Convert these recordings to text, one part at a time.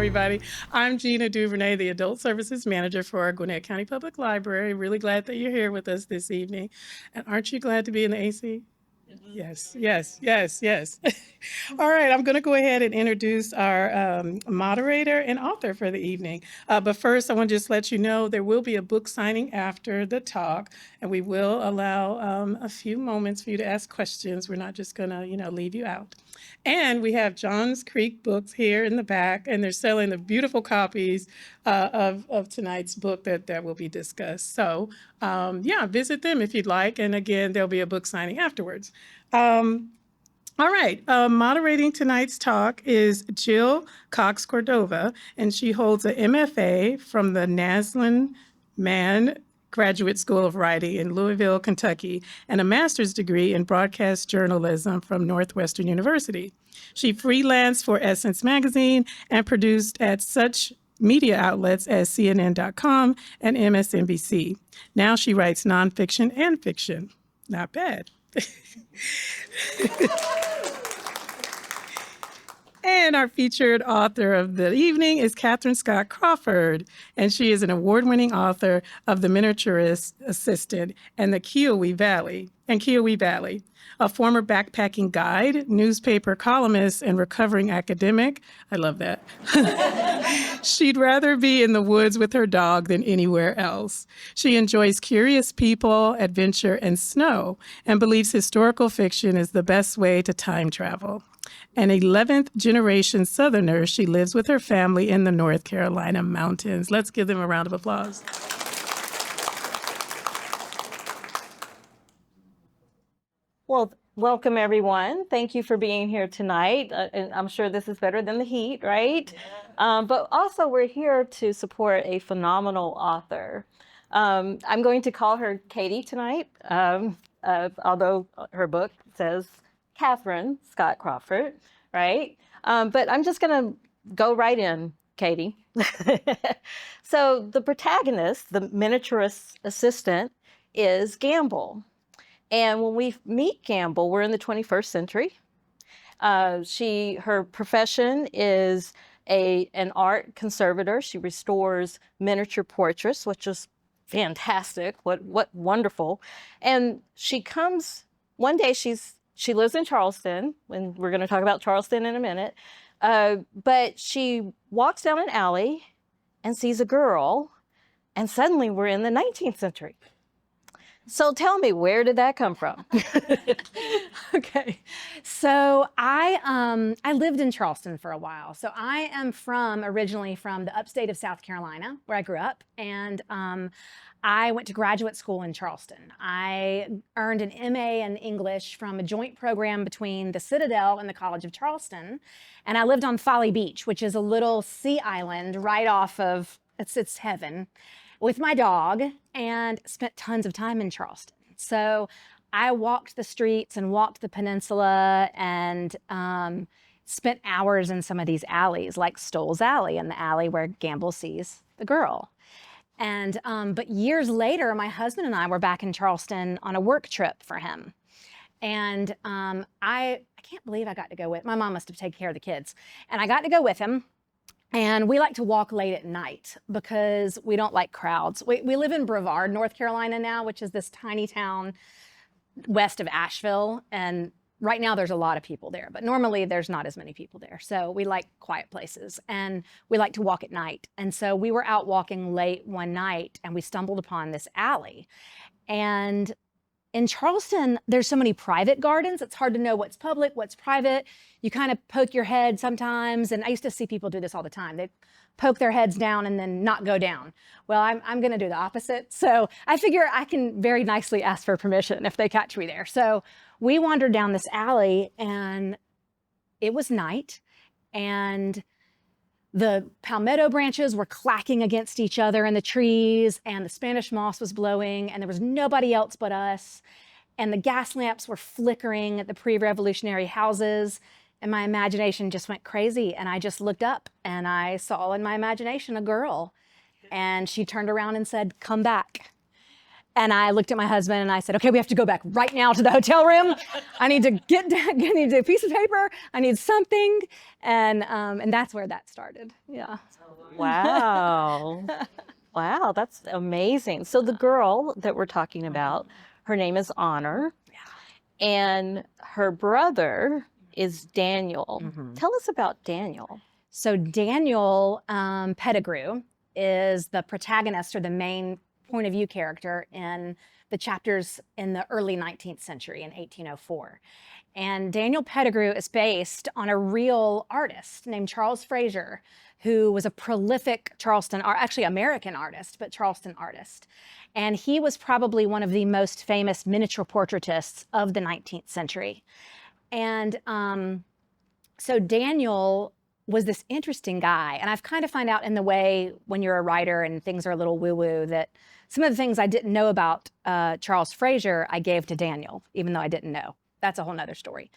everybody. I'm Gina Duvernay, the Adult Services Manager for Gwinnett County Public Library. Really glad that you're here with us this evening. And aren't you glad to be in the AC? Yes, yes, yes, yes. All right, I'm going to go ahead and introduce our moderator and author for the evening. But first, I want to just let you know there will be a book signing after the talk, and we will allow a few moments for you to ask questions. We're not just going to, leave you out. And we have Johns Creek Books here in the back, and they're selling the beautiful copies of tonight's book that will be discussed. So, visit them if you'd like. And again, there'll be a book signing afterwards. All right, moderating tonight's talk is Jill Cox Cordova, and she holds an MFA from the Naslin Mann Graduate School of Writing in Louisville, Kentucky, and a master's degree in broadcast journalism from Northwestern University. She freelanced for Essence Magazine and produced at such media outlets as CNN.com and MSNBC. Now she writes nonfiction and fiction. Not bad. And our featured author of the evening is Katherine Scott Crawford, and she is an award-winning author of The Miniaturist Assistant and the Kiowa Valley, a former backpacking guide, newspaper columnist, and recovering academic. I love that. She'd rather be in the woods with her dog than anywhere else. She enjoys curious people, adventure, and snow, and believes historical fiction is the best way to time travel. An 11th generation Southerner, she lives with her family in the North Carolina mountains. Let's give them a round of applause. Well, welcome everyone. Thank you for being here tonight. And I'm sure this is better than the heat, right? Yeah. But also we're here to support a phenomenal author. I'm going to call her Katie tonight, although her book says Katherine Scott Crawford, right? But I'm just going to go right in, Katie. So the protagonist, the miniaturist assistant, is Gamble. And when we meet Gamble, we're in the 21st century. Her profession is an art conservator. She restores miniature portraits, which is fantastic. What wonderful. And one day she lives in Charleston, and we're going to talk about Charleston in a minute. But she walks down an alley and sees a girl, and suddenly we're in the 19th century. So tell me, where did that come from? Okay, so I lived in Charleston for a while. So I am originally from the upstate of South Carolina, where I grew up, and I went to graduate school in Charleston. I earned an MA in English from a joint program between the Citadel and the College of Charleston, and I lived on Folly Beach, which is a little sea island right off of it's heaven, with my dog, and spent tons of time in Charleston. So I walked the streets and walked the peninsula and spent hours in some of these alleys, like Stoll's Alley, and the alley where Gamble sees the girl. And but years later, my husband and I were back in Charleston on a work trip for him. And I can't believe I got to go with, my mom must have taken care of the kids. And I got to go with him. And we like to walk late at night because we don't like crowds. We live in Brevard, North Carolina now, which is this tiny town west of Asheville. And right now there's a lot of people there, but normally there's not as many people there. So we like quiet places and we like to walk at night. And so we were out walking late one night and we stumbled upon this alley. And in Charleston, there's so many private gardens. It's hard to know what's public, what's private. You kind of poke your head sometimes. And I used to see people do this all the time. They poke their heads down and then not go down. Well, I'm going to do the opposite. So I figure I can very nicely ask for permission if they catch me there. So we wandered down this alley and it was night and the palmetto branches were clacking against each other in the trees, and the Spanish moss was blowing, and there was nobody else but us. And the gas lamps were flickering at the pre-revolutionary houses, and my imagination just went crazy. And I just looked up, and I saw in my imagination a girl, and she turned around and said, "Come back." And I looked at my husband and I said, okay, we have to go back right now to the hotel room. I need to get down, I need a piece of paper. I need something. And that's where that started. Yeah. Wow. Wow, that's amazing. So the girl that we're talking about, her name is Honor, and her brother is Daniel. Tell us about Daniel. So Daniel Pettigrew is the protagonist or the main point of view character in the chapters in the early 19th century in 1804. And Daniel Pettigrew is based on a real artist named Charles Fraser, who was a prolific Charleston, or actually American artist, but Charleston artist. And he was probably one of the most famous miniature portraitists of the 19th century. And so Daniel was this interesting guy. And I've kind of found out in the way when you're a writer and things are a little woo-woo that some of the things I didn't know about Charles Fraser, I gave to Daniel, even though I didn't know. That's a whole nother story.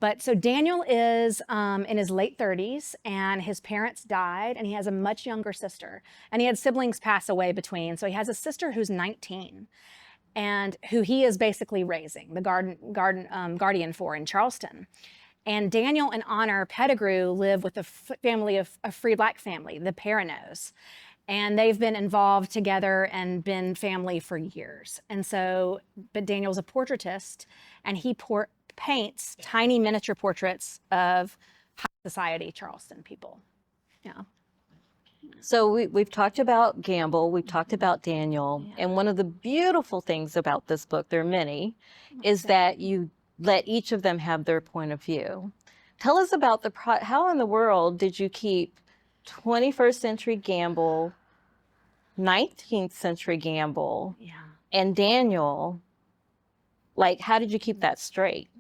But so Daniel is in his late 30s and his parents died and he has a much younger sister. And he had siblings pass away between. So he has a sister who's 19 and who he is basically raising, the guardian for in Charleston. And Daniel and Honor Pettigrew live with a family of a free black family, the Perrineaus. And they've been involved together and been family for years. And so, but Daniel's a portraitist and he paints tiny miniature portraits of high society Charleston people. Yeah. So we've talked about Gamble, we've talked about Daniel, and one of the beautiful things about this book, there are many, is that you let each of them have their point of view. Tell us about how in the world did you keep 21st century Gamble, 19th century Gamble, and Daniel, like how did you keep that straight?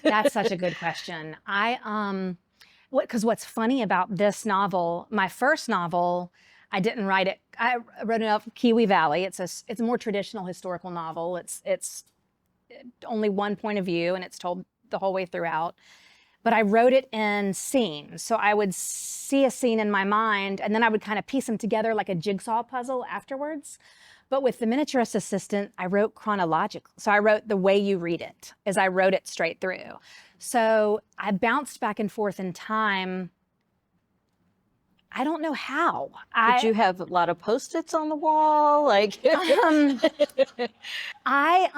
That's such a good question. Because what's funny about this novel, my first novel, I didn't write it. I wrote it up Kiwi Valley. It's a more traditional historical novel. It's only one point of view and it's told the whole way throughout. But I wrote it in scenes. So I would see a scene in my mind and then I would kind of piece them together like a jigsaw puzzle afterwards. But with the miniaturist assistant, I wrote chronological. So I wrote the way you read it, as I wrote it straight through. So I bounced back and forth in time. I don't know how. Did you have a lot of Post-its on the wall? Like, I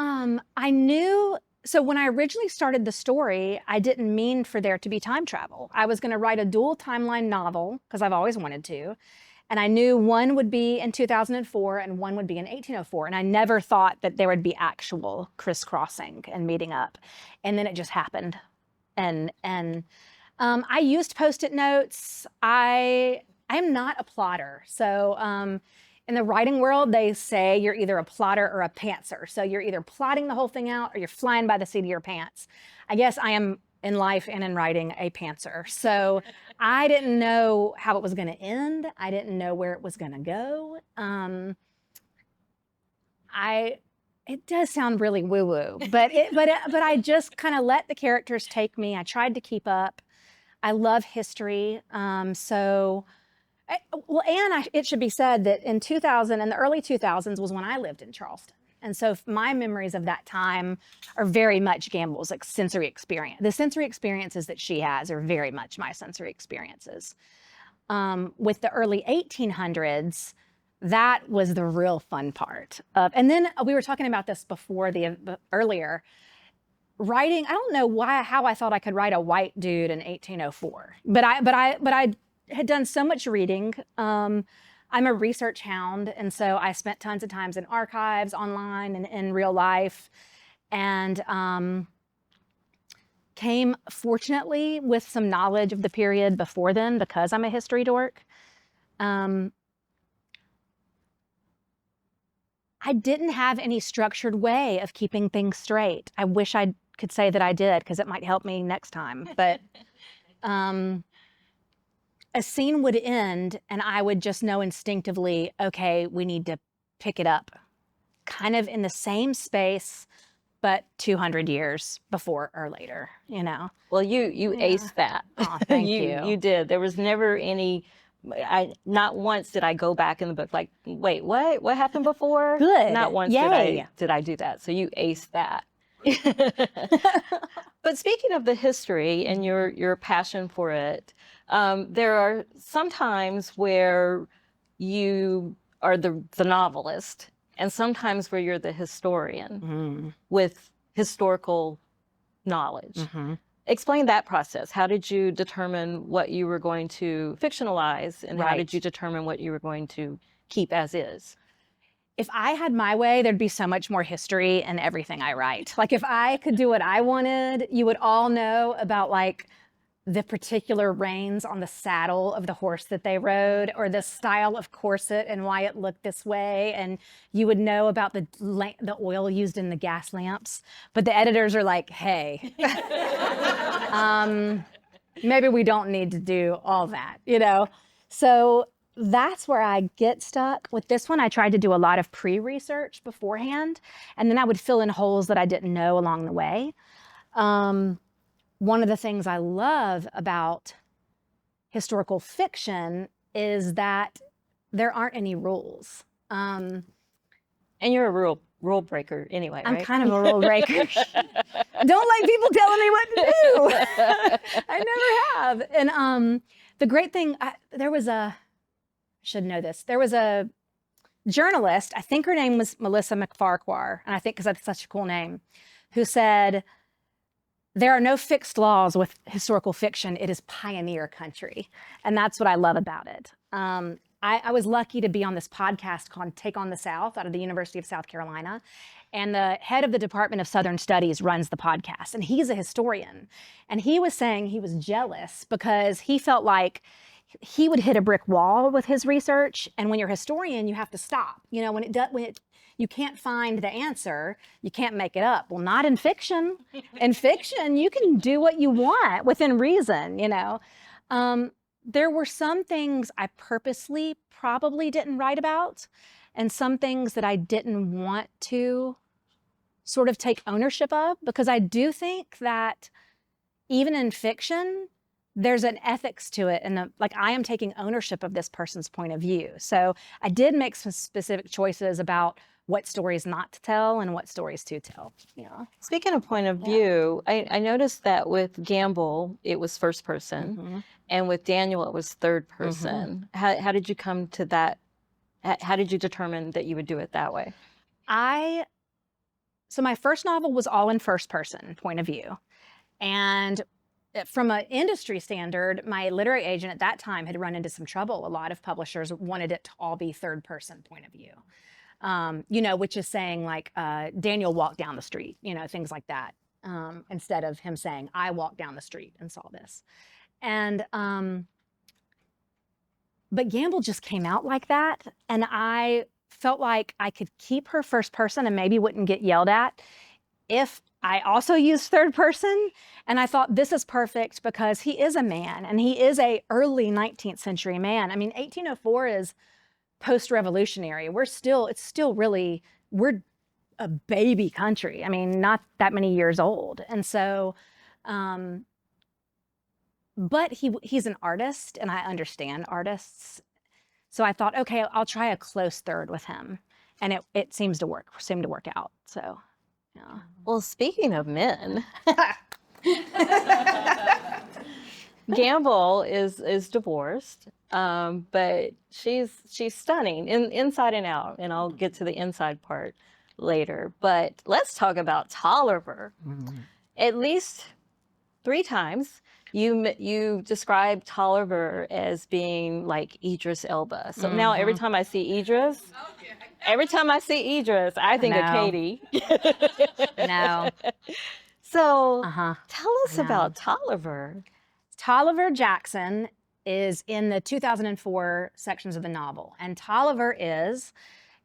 knew. So when I originally started the story, I didn't mean for there to be time travel. I was going to write a dual timeline novel because I've always wanted to. And I knew one would be in 2004 and one would be in 1804. And I never thought that there would be actual crisscrossing and meeting up. And then it just happened. And I used Post-it notes. I am not a plotter. So in the writing world, they say you're either a plotter or a pantser. So you're either plotting the whole thing out or you're flying by the seat of your pants. I guess I am in life and in writing a pantser. So I didn't know how it was going to end. I didn't know where it was going to go. It does sound really woo-woo, but I just kind of let the characters take me. I tried to keep up. I love history. It should be said that in the early 2000s was when I lived in Charleston. And so my memories of that time are very much Gamble's like sensory experience. The sensory experiences that she has are very much my sensory experiences. With the early 1800s, that was the real fun part. And then we were talking about this before earlier. Writing, I don't know how I thought I could write a white dude in 1804, but I had done so much reading. I'm a research hound, and so I spent tons of times in archives, online, and in real life, and came, fortunately, with some knowledge of the period before then because I'm a history dork. I didn't have any structured way of keeping things straight. I wish I could say that I did because it might help me next time, but a scene would end and I would just know instinctively, okay, we need to pick it up kind of in the same space, but 200 years before or later, you know? well, you aced that. Oh, thank you. You did. There was never any not once did I go back in the book like, wait, what happened before? Good. Not once Yay. did I do that. So you aced that. But speaking of the history and your passion for it, there are some times where you are the novelist, and sometimes where you're the historian with historical knowledge. Explain that process. How did you determine what you were going to fictionalize, and how did you determine what you were going to keep as is? If I had my way, there'd be so much more history in everything I write. Like if I could do what I wanted, you would all know about like the particular reins on the saddle of the horse that they rode, or the style of corset and why it looked this way. And you would know about the oil used in the gas lamps. But the editors are like, hey, maybe we don't need to do all that, you know? So that's where I get stuck. With this one, I tried to do a lot of pre-research beforehand, and then I would fill in holes that I didn't know along the way. One of the things I love about historical fiction is that there aren't any rules. And you're a rule breaker anyway, right? I'm kind of a rule breaker. Don't like people telling me what to do. I never have. And the great thing, should know this. There was a journalist, I think her name was Melissa McFarquhar, and I think because that's such a cool name, who said, there are no fixed laws with historical fiction. It is pioneer country. And that's what I love about it. I was lucky to be on this podcast called Take on the South out of the University of South Carolina. And the head of the Department of Southern Studies runs the podcast. And he's a historian. And he was saying he was jealous because he felt like he would hit a brick wall with his research. And when you're a historian, you have to stop. You know, you can't find the answer, you can't make it up. Well, not in fiction. In fiction, you can do what you want within reason, you know. There were some things I purposely probably didn't write about, and some things that I didn't want to sort of take ownership of, because I do think that even in fiction, there's an ethics to it, and like I am taking ownership of this person's point of view. So I did make some specific choices about what stories not to tell and what stories to tell. Yeah. Speaking of point of view, I noticed that with Gamble, it was first person, and with Daniel, it was third person. How did you come to that? How did you determine that you would do it that way? So my first novel was all in first person point of view. And from an industry standard, my literary agent at that time had run into some trouble. A lot of publishers wanted it to all be third person point of view, you know, which is saying like Daniel walked down the street, you know, things like that, instead of him saying, I walked down the street and saw this. And but Gamble just came out like that. And I felt like I could keep her first person and maybe wouldn't get yelled at if I also used third person. And I thought this is perfect because he is a man, and he is a early 19th century man. I mean, 1804 is post-revolutionary. We're a baby country. I mean, not that many years old. And so, but he's an artist, and I understand artists. So I thought, okay, I'll try a close third with him. And it seemed to work out. So, yeah. Well, speaking of men, Gamble is divorced, but she's stunning inside and out, and I'll get to the inside part later. But let's talk about Tolliver. At least 3 times you described Tolliver as being like Idris Elba. So now every time I see Idris, I think of Katie. No. So tell us about Tolliver. Tolliver Jackson is in the 2004 sections of the novel. And Tolliver is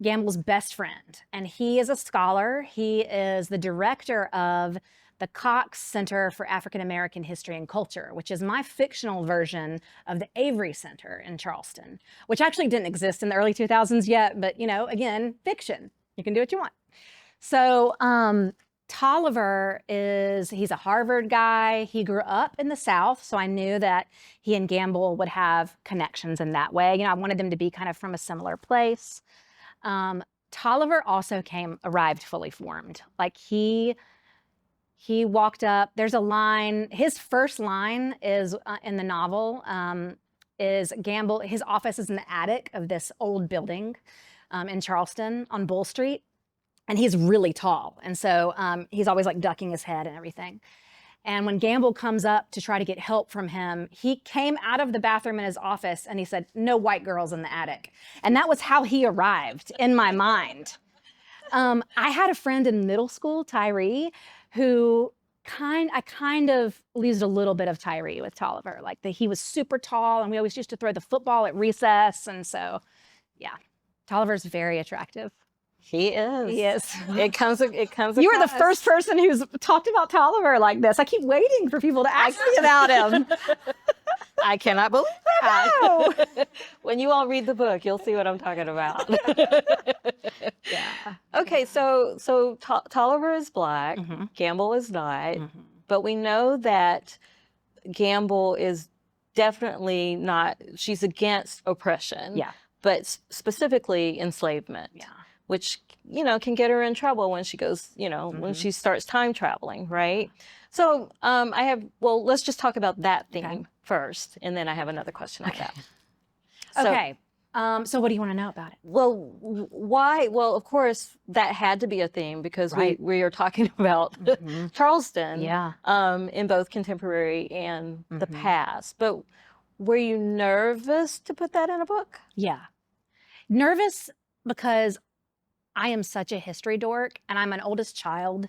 Gamble's best friend. And he is a scholar. He is the director of the Cox Center for African American History and Culture, which is my fictional version of the Avery Center in Charleston, which actually didn't exist in the early 2000s yet, but you know, again, fiction. You can do what you want. So Tolliver he's a Harvard guy. He grew up in the South, so I knew that he and Gamble would have connections in that way. I wanted them to be kind of from a similar place. Tolliver also arrived fully formed. Like he walked up, there's a line, his first line is in the novel, is Gamble, his office is in the attic of this old building in Charleston on Bull Street. And he's really tall. And so he's always like ducking his head and everything. And when Gamble comes up to try to get help from him, he came out of the bathroom in his office and he said, "No white girls in the attic." And that was how he arrived in my mind. I had a friend in middle school, Tyree, who I kind of used a little bit of Tyree with Tolliver. Like he was super tall and we always used to throw the football at recess. And so, yeah, Tolliver's very attractive. He is. He is. It comes. You are the across. first person who's talked about Tolliver like this. I keep waiting for people to ask me about him. I cannot believe that. When you all read the book, you'll see what I'm talking about. Yeah. Okay, so Tolliver is Black, Mm-hmm. Gamble is not, Mm-hmm. but we know that Gamble is definitely not. She's against oppression. Yeah. But specifically enslavement. Yeah. Which, can get her in trouble when she goes, when she starts time traveling, right? So let's just talk about that theme first, and then I have another question on that. Okay. So what do you want to know about it? Well, why? Well, of course, that had to be a theme because we are talking about Charleston in both contemporary and the past. But were you nervous to put that in a book? Yeah. Nervous because I am such a history dork and I'm an oldest child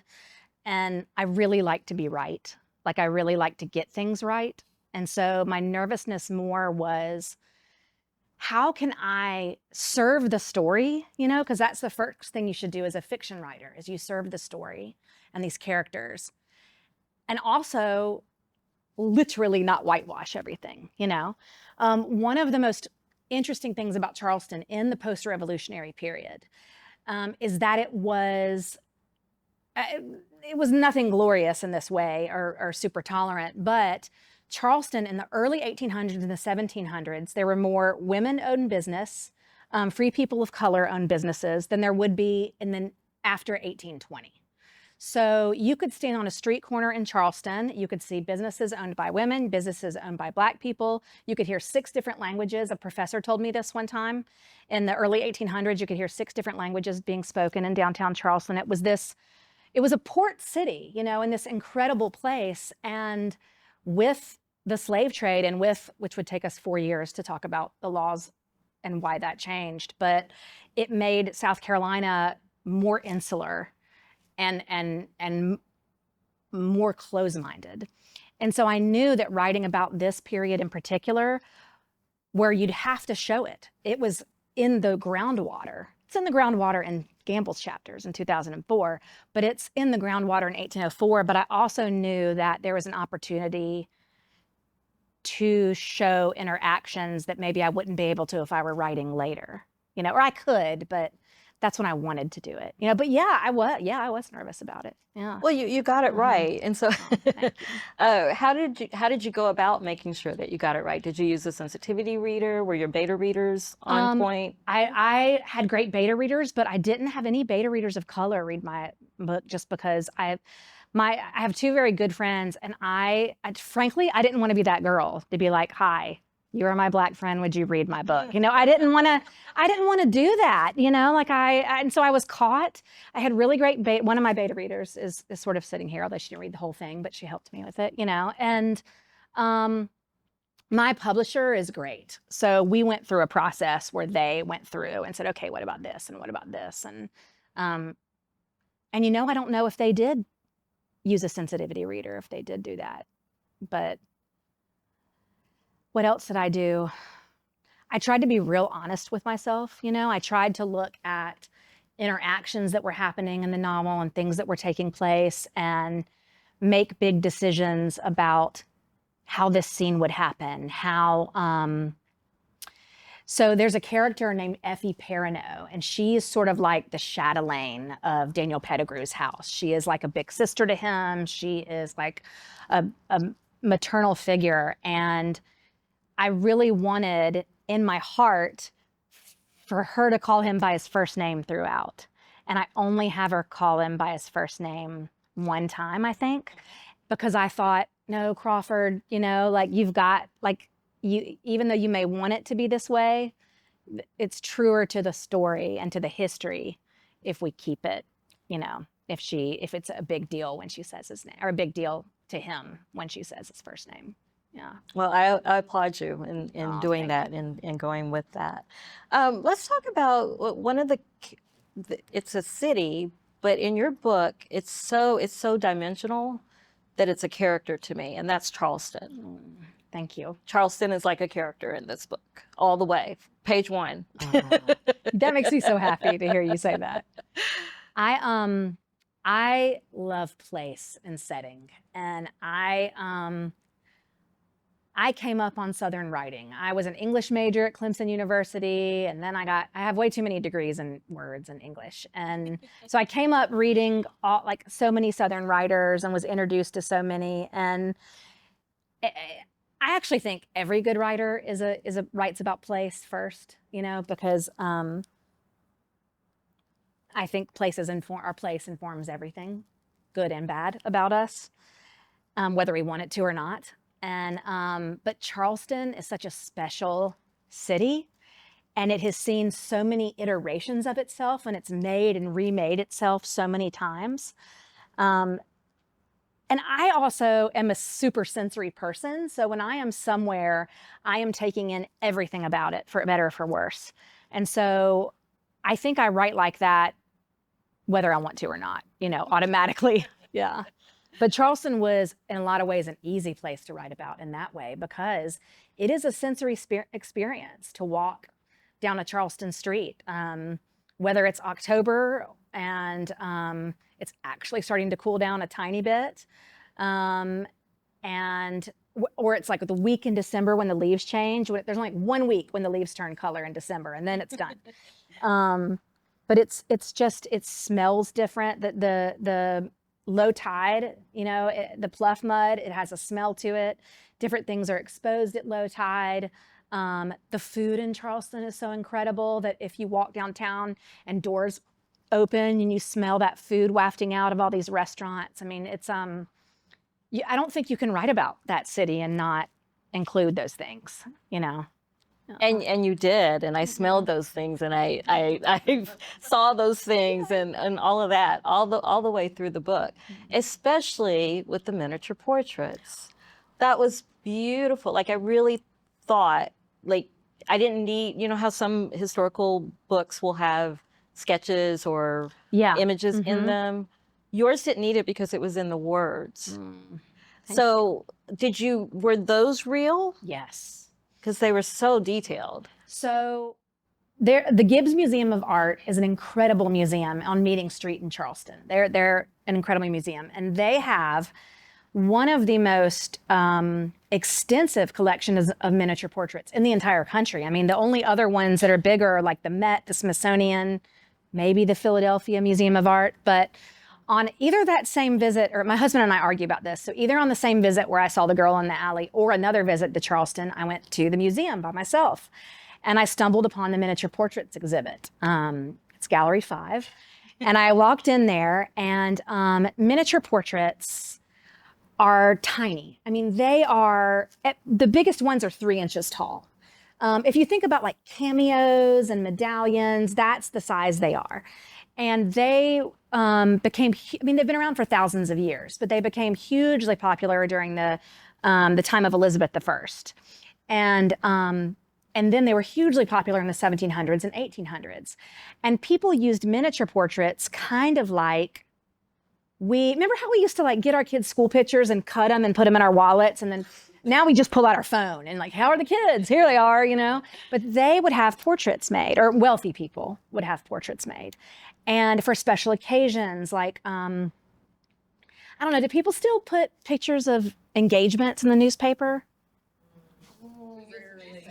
and I really like to be right. Like I really like to get things right. And so my nervousness more was, how can I serve the story? Because that's the first thing you should do as a fiction writer, is you serve the story and these characters. And also literally not whitewash everything, One of the most interesting things about Charleston in the post-revolutionary period is that it was nothing glorious in this way or super tolerant, but Charleston in the early 1800s and the 1700s, there were more women-owned business, free people of color owned businesses than there would be after 1820. So you could stand on a street corner in Charleston. You could see businesses owned by women, businesses owned by Black people. You could hear 6 different languages. A professor told me this one time. In the early 1800s, you could hear 6 different languages being spoken in downtown Charleston. It was a port city, in this incredible place. And with the slave trade and which would take us 4 years to talk about the laws and why that changed, but it made South Carolina more insular and more close-minded. And so I knew that writing about this period in particular, where you'd have to show it, it was in the groundwater. It's in the groundwater in Gamble's chapters in 2004, but it's in the groundwater in 1804. But I also knew that there was an opportunity to show interactions that maybe I wouldn't be able to if I were writing later, or I could, but that's when I wanted to do it, but I was nervous about it. Yeah. Well, you got it right. And so how did you go about making sure that you got it right? Did you use a sensitivity reader? Were your beta readers on point? I had great beta readers, but I didn't have any beta readers of color read my book just because I have 2 very good friends, and frankly, I didn't want to be that girl to be like, "Hi, you are my Black friend. Would you read my book?" I didn't want to do that, and so I was caught. I had really great one of my beta readers is sort of sitting here, although she didn't read the whole thing, but she helped me with it, and my publisher is great. So we went through a process where they went through and said, "Okay, what about this? And what about this?" And I don't know if they did use a sensitivity reader, if they did do that, but what else did I do? I tried to be real honest with myself. I tried to look at interactions that were happening in the novel and things that were taking place and make big decisions about how this scene would happen, So there's a character named Effie Perrineau, and she is sort of like the chatelaine of Daniel Pettigrew's house. She is like a big sister to him. She is like a maternal figure. And I really wanted in my heart for her to call him by his first name throughout. And I only have her call him by his first name one time, I think, because I thought, no, Crawford, you know, like you've got, like, you, even though you may want it to be this way, it's truer to the story and to the history if we keep it, you know, if it's a big deal when she says his name, or a big deal to him when she says his first name. Yeah. Well, I applaud you in doing that and going with that. Let's talk about one of it's a city, but in your book, it's so dimensional that it's a character to me, and that's Charleston. Thank you. Charleston is like a character in this book, all the way, page 1. That makes me so happy to hear you say that. I love place and setting, and I came up on Southern writing. I was an English major at Clemson University, and then I have way too many degrees in words in English. And so I came up reading like so many Southern writers and was introduced to so many. And I actually think every good writer writes about place first, you know, because I think our place informs everything, good and bad, about us, whether we want it to or not. And but Charleston is such a special city, and it has seen so many iterations of itself, and it's made and remade itself so many times. And I also am a super sensory person, so when I am somewhere, I am taking in everything about it, for better or for worse. And so I think I write like that, whether I want to or not, you know, automatically. Yeah. But Charleston was, in a lot of ways, an easy place to write about in that way, because it is a sensory experience to walk down a Charleston street, whether it's October and it's actually starting to cool down a tiny bit, or it's like the week in December when the leaves change. There's only like 1 week when the leaves turn color in December, and then it's done. But it smells different. The low tide, you know, the pluff mud, it has a smell to it. Different things are exposed at low tide. The food in Charleston is so incredible that if you walk downtown and doors open and you smell that food wafting out of all these restaurants, I mean, it's I don't think you can write about that city and not include those things, you know. And you did, and I smelled those things, and I saw those things, and all of that, all the way through the book, especially with the miniature portraits. That was beautiful. Like, I really thought, like, I didn't need, you know how some historical books will have sketches or images in them. Yours didn't need it because it was in the words. So were those real? Yes. Because they were so detailed. So the Gibbs Museum of Art is an incredible museum on Meeting Street in Charleston. They're an incredible museum, and they have one of the most extensive collections of miniature portraits in the entire country. I mean, the only other ones that are bigger are like the Met, the Smithsonian, maybe the Philadelphia Museum of Art, but on either that same visit, or my husband and I argue about this, so either on the same visit where I saw the girl in the alley or another visit to Charleston, I went to the museum by myself, and I stumbled upon the miniature portraits exhibit. It's Gallery 5, and I walked in there, and miniature portraits are tiny. I mean, the biggest ones are 3 inches tall. If you think about like cameos and medallions, that's the size they are. And they they've been around for thousands of years, but they became hugely popular during the time of Elizabeth I. And then they were hugely popular in the 1700s and 1800s. And people used miniature portraits kind of like, remember how we used to like get our kids' school pictures and cut them and put them in our wallets, and then now we just pull out our phone and like, how are the kids? Here they are, you know? But they would have portraits made, or wealthy people would have portraits made. And for special occasions, like, I don't know, do people still put pictures of engagements in the newspaper?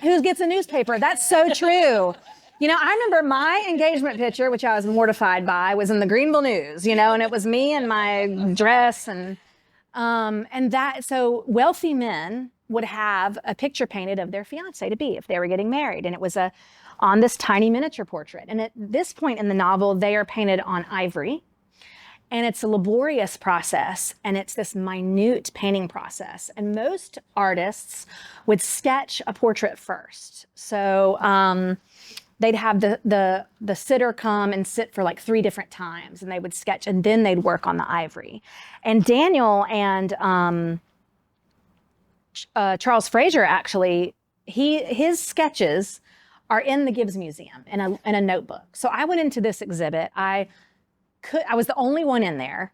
Who gets a newspaper? That's so true. You know, I remember my engagement picture, which I was mortified by, was in the Greenville News, you know, and it was me in my dress and that, so wealthy men would have a picture painted of their fiance to be if they were getting married. And it was on this tiny miniature portrait. And at this point in the novel, they are painted on ivory. And it's a laborious process, and it's this minute painting process. And most artists would sketch a portrait first. So they'd have the sitter come and sit for like 3 different times, and they would sketch, and then they'd work on the ivory. And Daniel and Charles Fraser, actually, his sketches are in the Gibbs Museum in a notebook. So I went into this exhibit. I was the only one in there.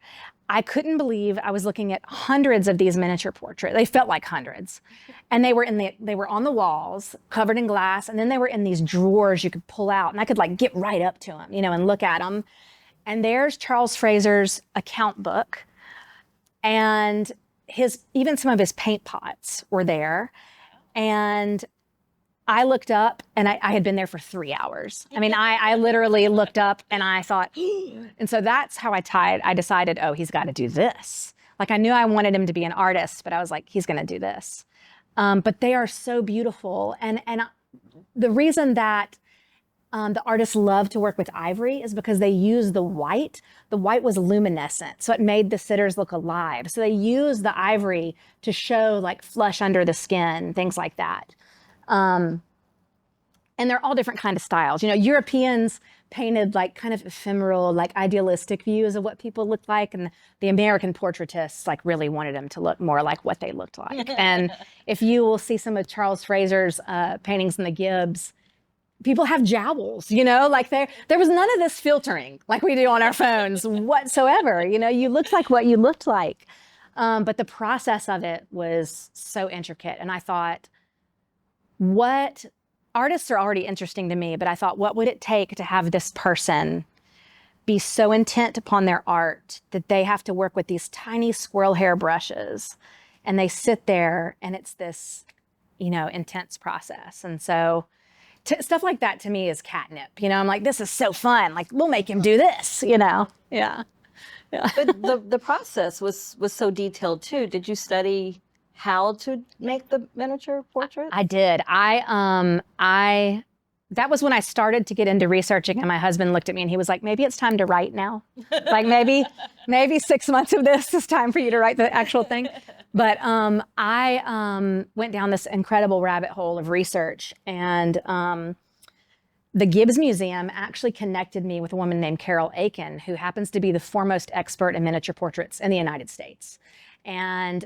I couldn't believe I was looking at hundreds of these miniature portraits. They felt like hundreds. And they were on the walls, covered in glass, and then they were in these drawers you could pull out, and I could like get right up to them, you know, and look at them. And there's Charles Fraser's account book, and even some of his paint pots were there. And I looked up, and I had been there for 3 hours. I mean, I literally looked up and I thought, and so that's how I decided, oh, he's got to do this. Like, I knew I wanted him to be an artist, but I was like, he's going to do this. But they are so beautiful. And the reason that the artists love to work with ivory is because they use the white. The white was luminescent, so it made the sitters look alive. So they use the ivory to show like flush under the skin, things like that. And they're all different kind of styles. You know, Europeans painted like kind of ephemeral, like idealistic views of what people looked like. And the American portraitists like really wanted them to look more like what they looked like. And if you will see some of Charles Fraser's paintings in the Gibbs, people have jowls, you know, like there was none of this filtering like we do on our phones whatsoever. You know, you looked like what you looked like. But the process of it was so intricate. And I thought, artists are already interesting to me, but I thought, what would it take to have this person be so intent upon their art that they have to work with these tiny squirrel hair brushes, and they sit there and it's this, you know, intense process. And so stuff like that to me is catnip. You know, I'm like, this is so fun. Like, we'll make him do this, you know? Yeah. But the process was so detailed too. Did you study how to make the miniature portrait? I did. That was when I started to get into researching, and my husband looked at me and he was like, maybe it's time to write now. Like maybe 6 months of this is time for you to write the actual thing. But I went down this incredible rabbit hole of research, and the Gibbs Museum actually connected me with a woman named Carol Aiken, who happens to be the foremost expert in miniature portraits in the United States. And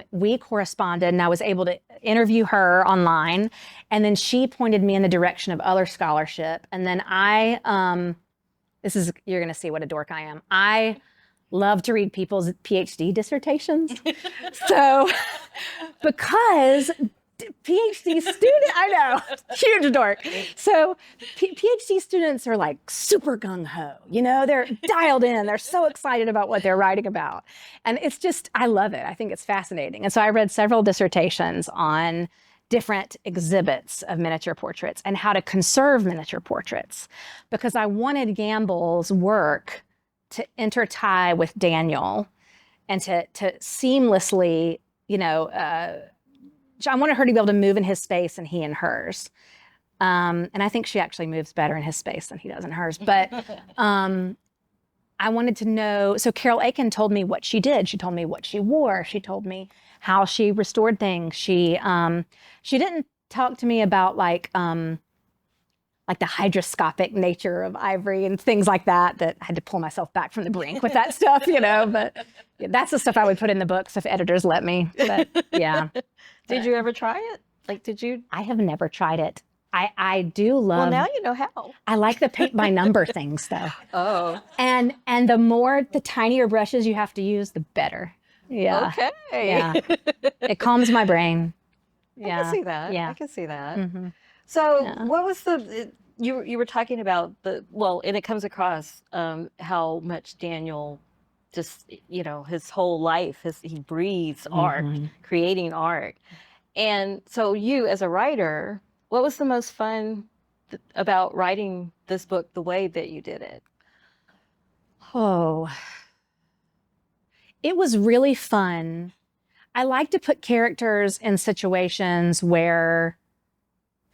we corresponded, and I was able to interview her online. And then she pointed me in the direction of other scholarship. And then you're going to see what a dork I am. I love to read people's PhD dissertations. So, because PhD student, I know, huge dork. So PhD students are like super gung-ho, you know, they're dialed in, they're so excited about what they're writing about. And it's just, I love it. I think it's fascinating. And so I read several dissertations on different exhibits of miniature portraits and how to conserve miniature portraits, because I wanted Gamble's work to intertie with Daniel and to seamlessly, you know, I wanted her to be able to move in his space and he in hers. And I think she actually moves better in his space than he does in hers. But I wanted to know, so Carol Aiken told me what she did. She told me what she wore. She told me how she restored things. She didn't talk to me about like the hydroscopic nature of ivory and things like that I had to pull myself back from the brink with that stuff, you know, but that's the stuff I would put in the books if editors let me. But yeah. Did you ever try it? Like, did you? I have never tried it. I do love. Well, now you know how. I like the paint by number things though. Oh. And the tinier brushes you have to use, the better. Yeah. Okay. Yeah. It calms my brain. Yeah. I can see that. Yeah. I can see that. Mm-hmm. So Yeah. what was you were talking about and it comes across how much Daniel just, you know, his whole life, he breathes art, creating art. And so you as a writer, What was the most fun about writing this book the way that you did it? Oh, it was really fun. I like to put characters in situations where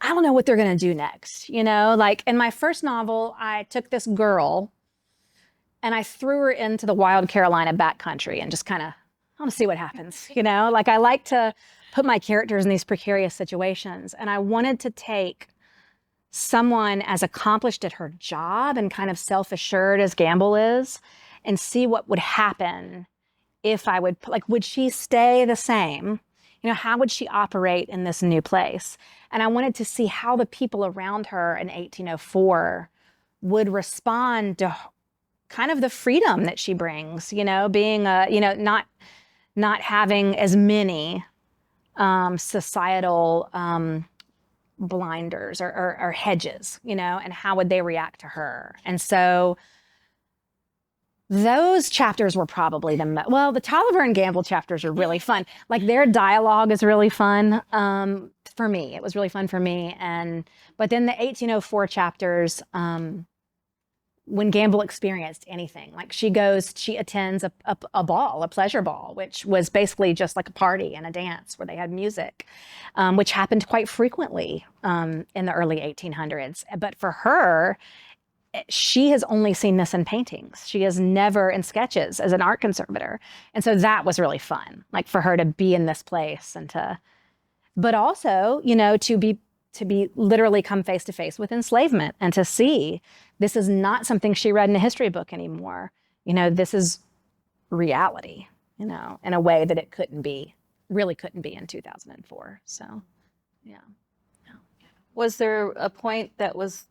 I don't know what they're going to do next. Like in my first novel, I took this girl and I threw her into the wild Carolina backcountry and just kind of, I want to see what happens. Like I like to put my characters in these precarious situations. And I wanted to take someone as accomplished at her job and kind of self-assured as Gamble is and see what would happen if I would she stay the same? How would she operate in this new place? And I wanted to see how the people around her in 1804 would respond to kind of the freedom that she brings, being not having as many societal blinders or hedges, and how would they react to her? And so those chapters were probably the Tolliver and Gamble chapters are really fun. Like their dialogue is really fun for me. It was really fun for me. But then the 1804 chapters, when Gamble experienced anything, like she attends a ball, a pleasure ball, which was basically just like a party and a dance where they had music, which happened quite frequently in the early 1800s. But for her, she has only seen this in paintings. She has never in sketches as an art conservator. And so that was really fun, like for her to be in this place but also, to be literally come face to face with enslavement and to see this is not something she read in a history book anymore. This is reality, in a way that it really couldn't be in 2004. So, yeah. Was there a point that was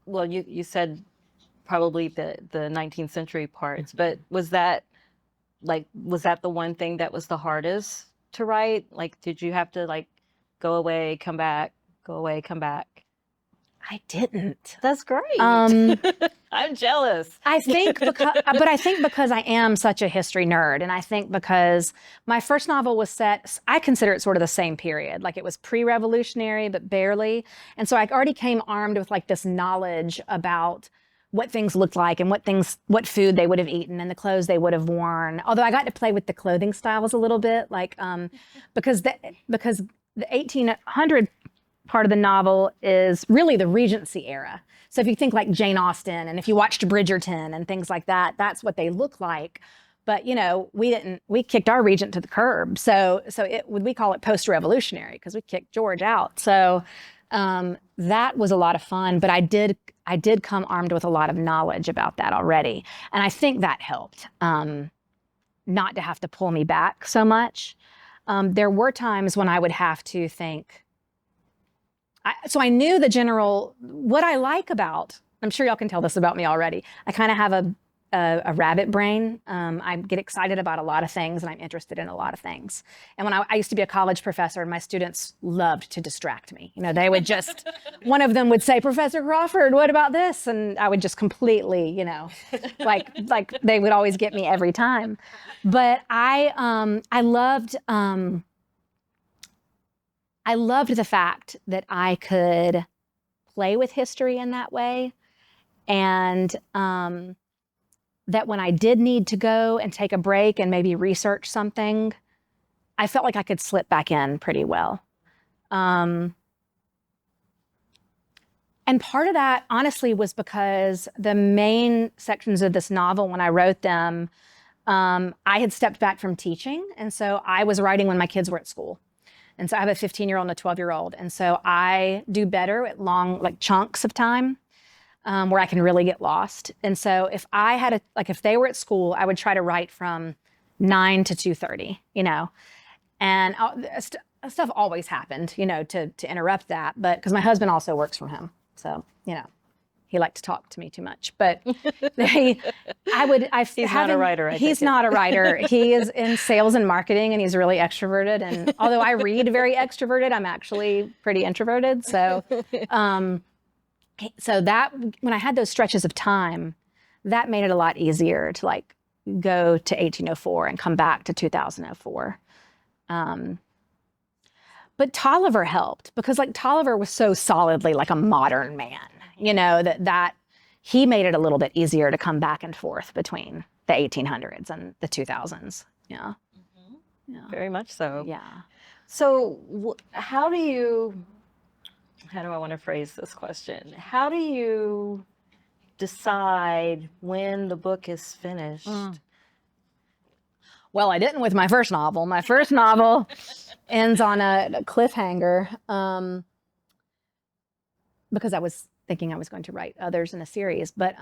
you said probably the 19th century parts, but was that the one thing that was the hardest to write? Like, did you have to go away, come back, go away, come back? I didn't. That's great. I'm jealous. I think because I am such a history nerd, and I think because my first novel was set, I consider it sort of the same period. Like it was pre-revolutionary, but barely. And so I already came armed with this knowledge about what things looked like and what food they would have eaten and the clothes they would have worn. Although I got to play with the clothing styles a little bit, because the 1800 part of the novel is really the Regency era. So if you think like Jane Austen and if you watched Bridgerton and things like that, that's what they look like. But we kicked our regent to the curb. So we call it post-revolutionary because we kicked George out. So that was a lot of fun, but I did come armed with a lot of knowledge about that already. And I think that helped not to have to pull me back so much. There were times when I would have to think, so I knew what I like about, I'm sure y'all can tell this about me already. I kind of have a rabbit brain. I get excited about a lot of things and I'm interested in a lot of things. And when I used to be a college professor and my students loved to distract me. They would one of them would say, Professor Crawford, what about this? And I would just completely, like they would always get me every time. But I loved the fact that I could play with history in that way, and that when I did need to go and take a break and maybe research something, I felt like I could slip back in pretty well. And part of that, honestly, was because the main sections of this novel, when I wrote them, I had stepped back from teaching, and so I was writing when my kids were at school. And so I have a 15-year-old and a 12-year-old. And so I do better at long, chunks of time where I can really get lost. And so if I had if they were at school, I would try to write from 9 to 2:30, and stuff always happened, to interrupt that. But because my husband also works from home. So, he liked to talk to me too much, but he's not a writer. He's not a writer. He is in sales and marketing, and he's really extroverted. And although I read very extroverted, I'm actually pretty introverted. So, so that when I had those stretches of time, that made it a lot easier to go to 1804 and come back to 2004. but Tolliver helped because like Tolliver was so solidly like a modern man, you know, that he made it a little bit easier to come back and forth between the 1800s and the 2000s. Yeah. Yeah. Very much so. Yeah. So how do I want to phrase this question? How do you decide when the book is finished? Well, I didn't with my first novel. My first novel ends on a cliffhanger because I was thinking I was going to write others in a series. But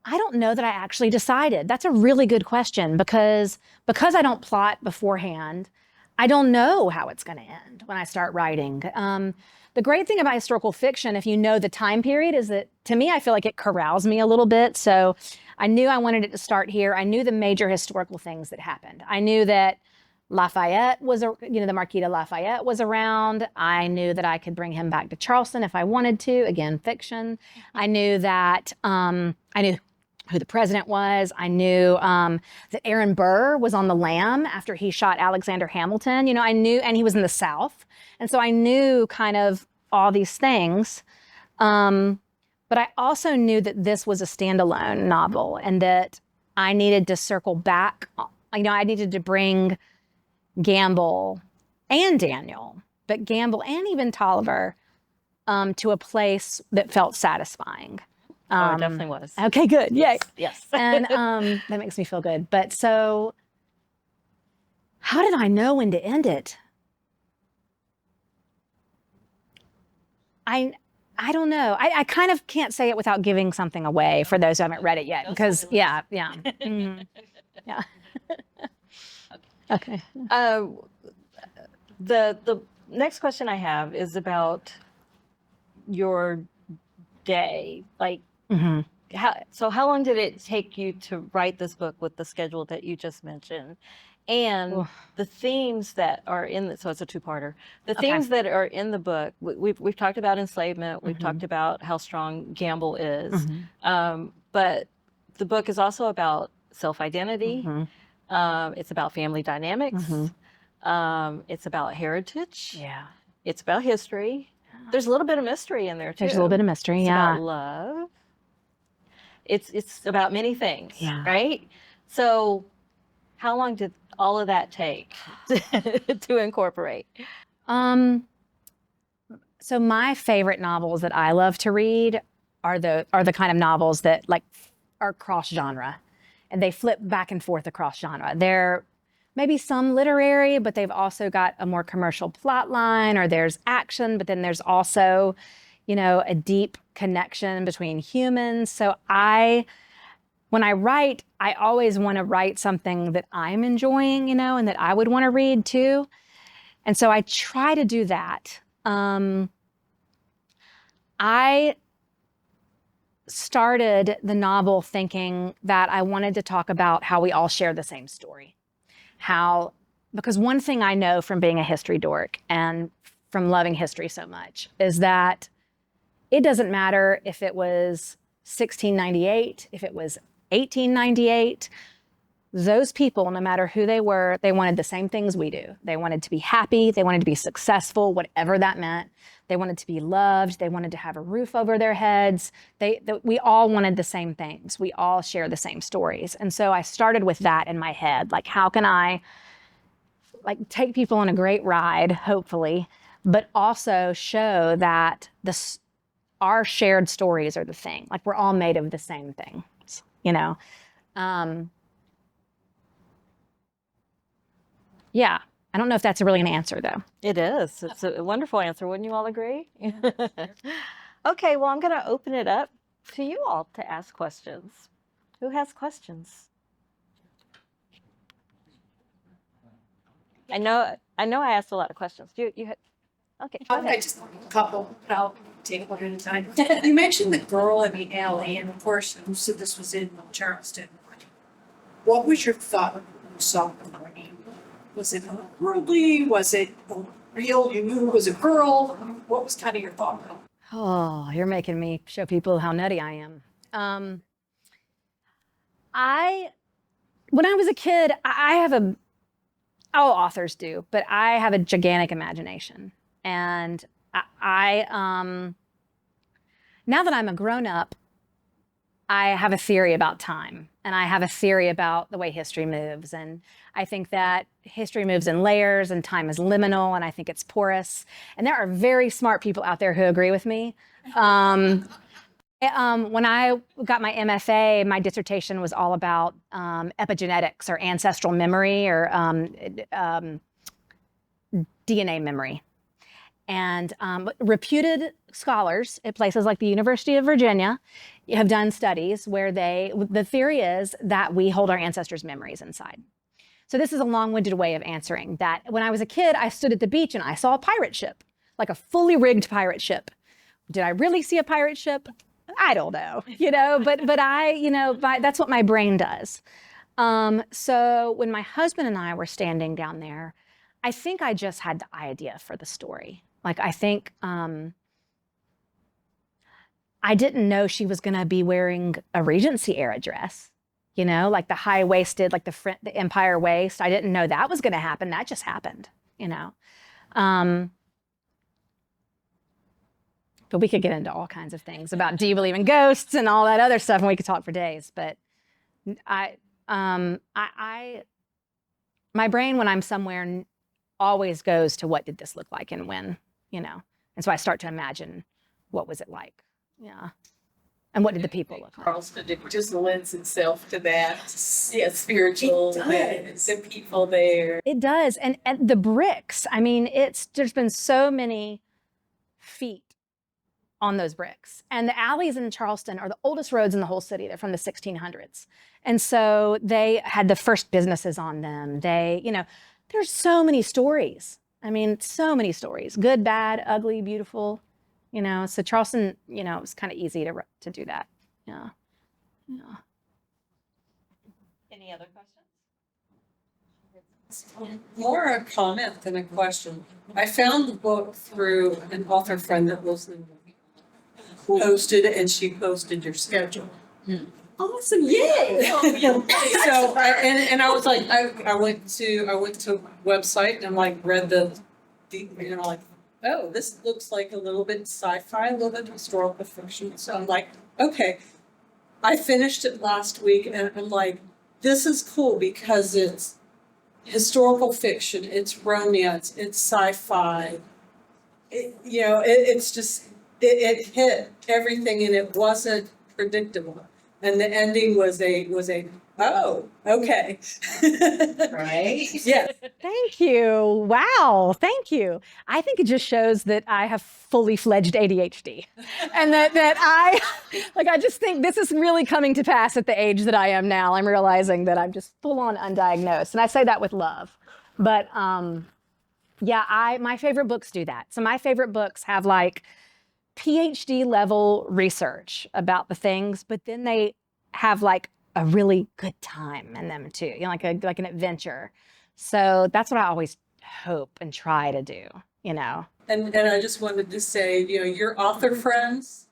I don't know that I actually decided. That's a really good question because I don't plot beforehand, I don't know how it's going to end when I start writing. The great thing about historical fiction, if you know the time period, is that to me, I feel like it corrals me a little bit. So I knew I wanted it to start here. I knew the major historical things that happened. I knew that Lafayette was, the Marquis de Lafayette was around. I knew that I could bring him back to Charleston if I wanted to. Again, fiction. I knew that, I knew who the president was. I knew that Aaron Burr was on the lam after he shot Alexander Hamilton. You know, I knew, and he was in the South. And so I knew kind of all these things. But I also knew that this was a standalone novel and that I needed to circle back. You know, I needed to bring Gamble and Daniel, but Gamble and even Tolliver to a place that felt satisfying. It definitely was. Okay, good. Yay. Yes. And that makes me feel good. But so how did I know when to end it? I don't know. I kind of can't say it without giving something away for those who haven't read it yet. Because yeah. Mm-hmm. Yeah. Okay. The next question I have is about your day. Like, how long did it take you to write this book with the schedule that you just mentioned? And the themes that are so it's a two-parter. The themes that are in the book, we've talked about enslavement, we've talked about how strong Gamble is, but the book is also about self-identity. It's about family dynamics. It's about heritage. Yeah. It's about history. There's a little bit of mystery in there too. There's a little bit of mystery. It's yeah. about love. It's about many things. Yeah. Right. So, how long did all of that take to incorporate? So my favorite novels that I love to read are the kind of novels that like are cross genre, and they flip back and forth across genre. They're maybe some literary, but they've also got a more commercial plot line, or there's action, but then there's also, you know, a deep connection between humans. So when I write, I always want to write something that I'm enjoying, you know, and that I would want to read too. And so I try to do that. I started the novel thinking that I wanted to talk about how we all share the same story. Because one thing I know from being a history dork and from loving history so much is that it doesn't matter if it was 1698, if it was 1898, those people, no matter who they were, they wanted the same things we do. They wanted to be happy. They wanted to be successful, whatever that meant. They wanted to be loved. They wanted to have a roof over their heads. We all wanted the same things. We all share the same stories. And so I started with that in my head. Like, how can I like take people on a great ride, hopefully, but also show that our shared stories are the thing. Like, we're all made of the same thing. You know, yeah, I don't know if that's really an answer though. It is. It's a wonderful answer. Wouldn't you all agree? Okay, well, I'm going to open it up to you all to ask questions. Who has questions? I know I asked a lot of questions. You okay. Go ahead. I just have a couple, but I'll take one at a time. You mentioned the girl in the alley, and of course, you said this was in Charleston. What was your thought when you saw the morning? Was it worldly? Was it real? You knew it was a girl? What was kind of your thought? Oh, you're making me show people how nutty I am. When I was a kid, I have all authors do, but I have a gigantic imagination. And now that I'm a grown up, I have a theory about time, and I have a theory about the way history moves. And I think that history moves in layers and time is liminal, and I think it's porous. And there are very smart people out there who agree with me. When I got my MFA, my dissertation was all about epigenetics or ancestral memory or DNA memory. And reputed scholars at places like the University of Virginia have done studies where the theory is that we hold our ancestors' memories inside. So this is a long-winded way of answering that. When I was a kid, I stood at the beach and I saw a pirate ship, like a fully rigged pirate ship. Did I really see a pirate ship? I don't know, but I, that's what my brain does. So when my husband and I were standing down there, I think I just had the idea for the story. Like, I think I didn't know she was going to be wearing a Regency era dress, like the high-waisted, like the empire waist. I didn't know that was going to happen. That just happened, But we could get into all kinds of things about do you believe in ghosts and all that other stuff, and we could talk for days. But my brain, when I'm somewhere, always goes to what did this look like and when, And so I start to imagine what was it like, and what did the people look like. Charleston, it just lends itself to that, spiritual, the people there. It does, and the bricks. I mean, there's been so many feet on those bricks. And the alleys in Charleston are the oldest roads in the whole city. They're from the 1600s. And so they had the first businesses on them. There's so many stories. I mean, so many stories, good, bad, ugly, beautiful, So Charleston, it's kind of easy to do that. Yeah. Any other questions? More a comment than a question. I found the book through an author friend that lives in posted, and she posted your schedule. Awesome! Yay! So I was like, I went to website and read the oh, this looks like a little bit sci-fi, a little bit historical fiction. So I'm like, okay. I finished it last week, and I'm like, this is cool because it's historical fiction, it's romance, it's sci-fi. It's just. It hit everything, and it wasn't predictable. And the ending was a oh, okay. Right? Yes. Thank you. Wow. Thank you. I think it just shows that I have fully fledged ADHD, and that I just think this is really coming to pass at the age that I am now. I'm realizing that I'm just full on undiagnosed, and I say that with love. But my favorite books do that. So my favorite books have PhD level research about the things, but then they have a really good time in them too, like an adventure. So that's what I always hope and try to do, And I just wanted to say, your author friends,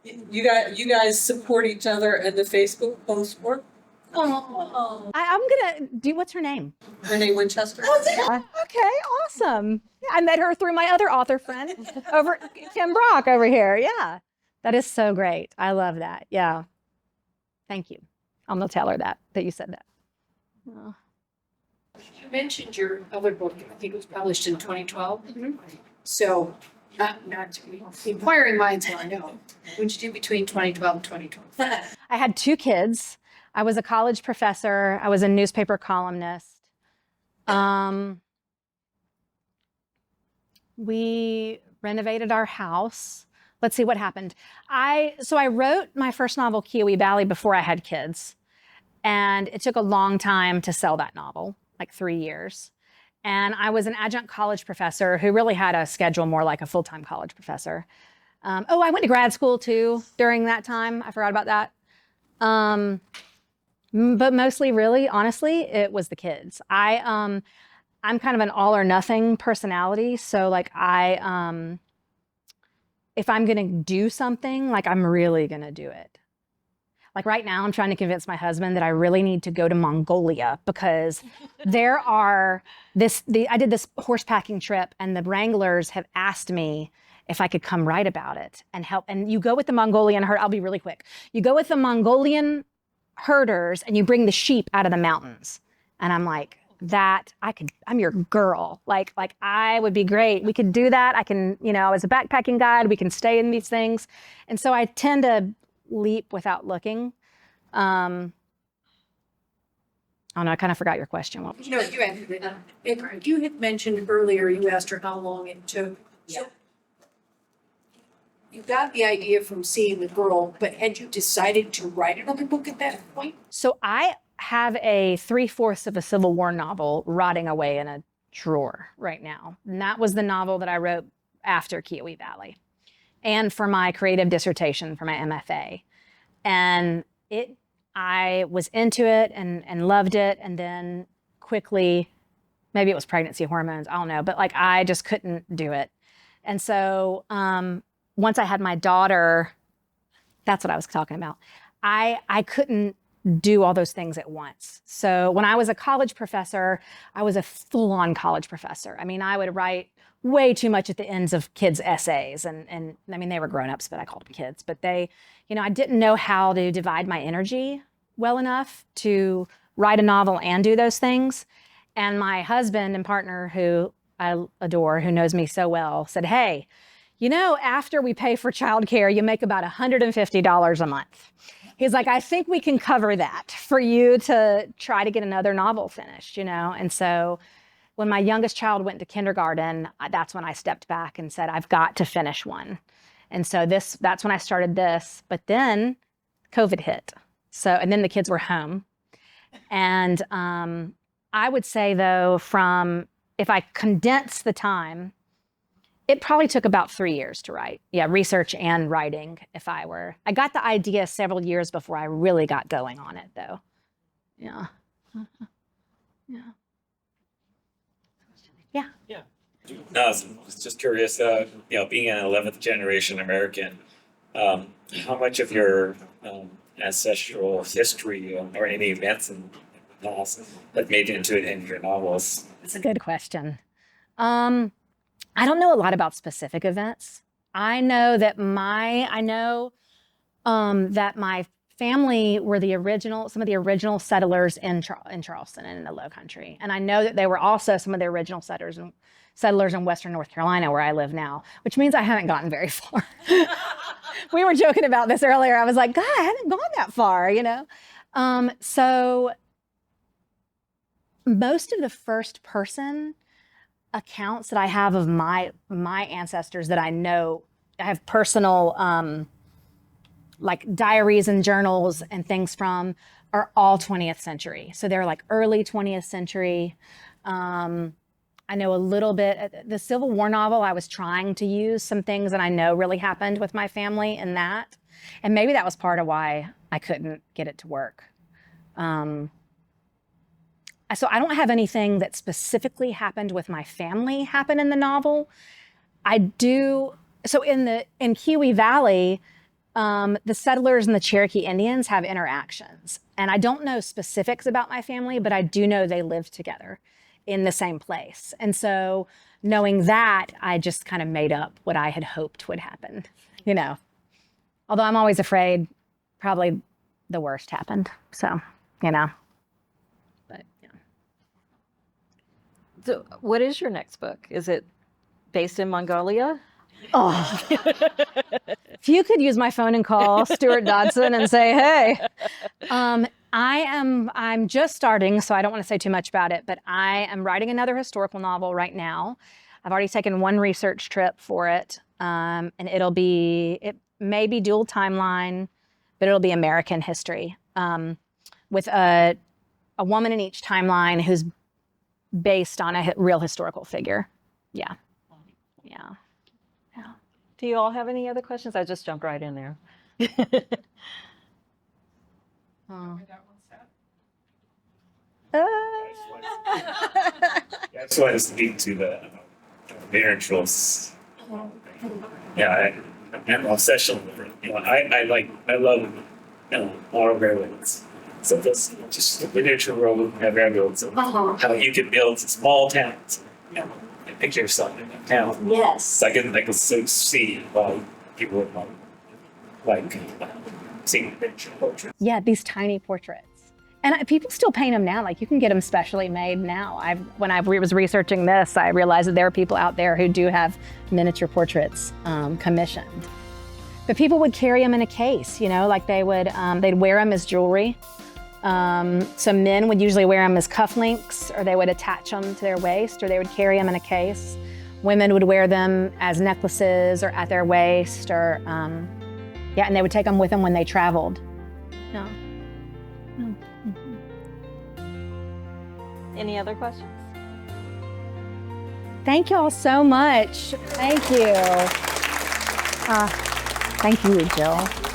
you guys support each other in the Facebook post work. I'm gonna do. What's her name? Renee Winchester. Okay, awesome. Yeah, I met her through my other author friend Kim Brock over here. Yeah, that is so great. I love that. Yeah, thank you. I'm gonna tell her that you said that. Oh. You mentioned your other book, I think it was published in 2012. So, not the inquiring minds want to know, what did you do between 2012 and 2012? I had 2 kids. I was a college professor. I was a newspaper columnist. We renovated our house. Let's see what happened. So I wrote my first novel, Kiowee Valley, before I had kids. And it took a long time to sell that novel, 3 years. And I was an adjunct college professor who really had a schedule more like a full-time college professor. I went to grad school too during that time. I forgot about that. But mostly, really, honestly, it was the kids. I'm kind of an all or nothing personality. So if I'm going to do something, I'm really going to do it. Like right now, I'm trying to convince my husband that I really need to go to Mongolia because there are I did this horse packing trip and the wranglers have asked me if I could come write about it and help. And you go with the Mongolian herd. I'll be really quick. You go with the Mongolian herders and you bring the sheep out of the mountains. And I'm like, I'm your girl. Like I would be great. We could do that. I can, as a backpacking guide, we can stay in these things. And so I tend to leap without looking. Oh no, I kind of forgot your question. What was You answered it. And you had mentioned earlier, you asked her how long it took. So you got the idea from seeing the girl, but had you decided to write another book at that point? So I have a 3/4 of a Civil War novel rotting away in a drawer right now. And that was the novel that I wrote after Kiowee Valley and for my creative dissertation for my MFA. And I was into it and loved it. And then quickly, maybe it was pregnancy hormones, I don't know, but I just couldn't do it. And so once I had my daughter, that's what I was talking about. I couldn't do all those things at once. So when I was a college professor, I was a full-on college professor. I mean, I would write way too much at the ends of kids' essays. And I mean, they were grown-ups, but I called them kids. But I didn't know how to divide my energy well enough to write a novel and do those things. And my husband and partner, who I adore, who knows me so well, said, hey, after we pay for childcare, you make about $150 a month. He's like, I think we can cover that for you to try to get another novel finished, And so when my youngest child went to kindergarten, that's when I stepped back and said, I've got to finish one. And so that's when I started this. But then COVID hit. And then the kids were home. And I would say, though, if I condense the time, it probably took about 3 years to write. Yeah, research and writing. I got the idea several years before I really got going on it, though. Yeah. Yeah. Yeah. No, I was just curious, being an 11th generation American, how much of your ancestral history or any events in the past that made it into it in your novels? That's a good question. I don't know a lot about specific events. I know that my family were some of the original settlers in Charleston and in the Low Country. And I know that they were also some of the original settlers in Western North Carolina, where I live now, which means I haven't gotten very far. We were joking about this earlier. I was like, God, I haven't gone that far, So most of the first person accounts that I have of my ancestors that I know, I have personal diaries and journals and things from, are all 20th century. So they're early 20th century. I know a little bit. The Civil War novel, I was trying to use some things that I know really happened with my family in that. And maybe that was part of why I couldn't get it to work. So I don't have anything that specifically happened with my family happen in the novel. I do. So in Kiowee Valley, the settlers and the Cherokee Indians have interactions. And I don't know specifics about my family, but I do know they lived together in the same place. And so knowing that, I just kind of made up what I had hoped would happen, Although I'm always afraid probably the worst happened. So, But, yeah. So what is your next book? Is it based in Mongolia? Oh, if you could use my phone and call Stuart Dodson and say, hey, I'm just starting, so I don't want to say too much about it, but I am writing another historical novel right now. I've already taken one research trip for it, and it may be dual timeline, but it'll be American history, with a woman in each timeline who's based on a real historical figure. Yeah. Yeah. Do you all have any other questions? I just jumped right in there. Oh. I just wanted to speak to the miniaturist. Yeah, I'm obsessional with it. I love more railroads. So this just the miniature road of railroads of how you can build small towns. And picture yourself in a town. Yes. So I can see why people would like seeing miniature portraits. Yeah, these tiny portraits. And people still paint them now. Like you can get them specially made now. When I was researching this, I realized that there are people out there who do have miniature portraits commissioned. But people would carry them in a case, like they'd wear them as jewelry. Some men would usually wear them as cufflinks, or they would attach them to their waist, or they would carry them in a case. Women would wear them as necklaces or at their waist, or and they would take them with them when they traveled. Yeah. Any other questions? Thank you all so much. Thank you. Thank you, Jill.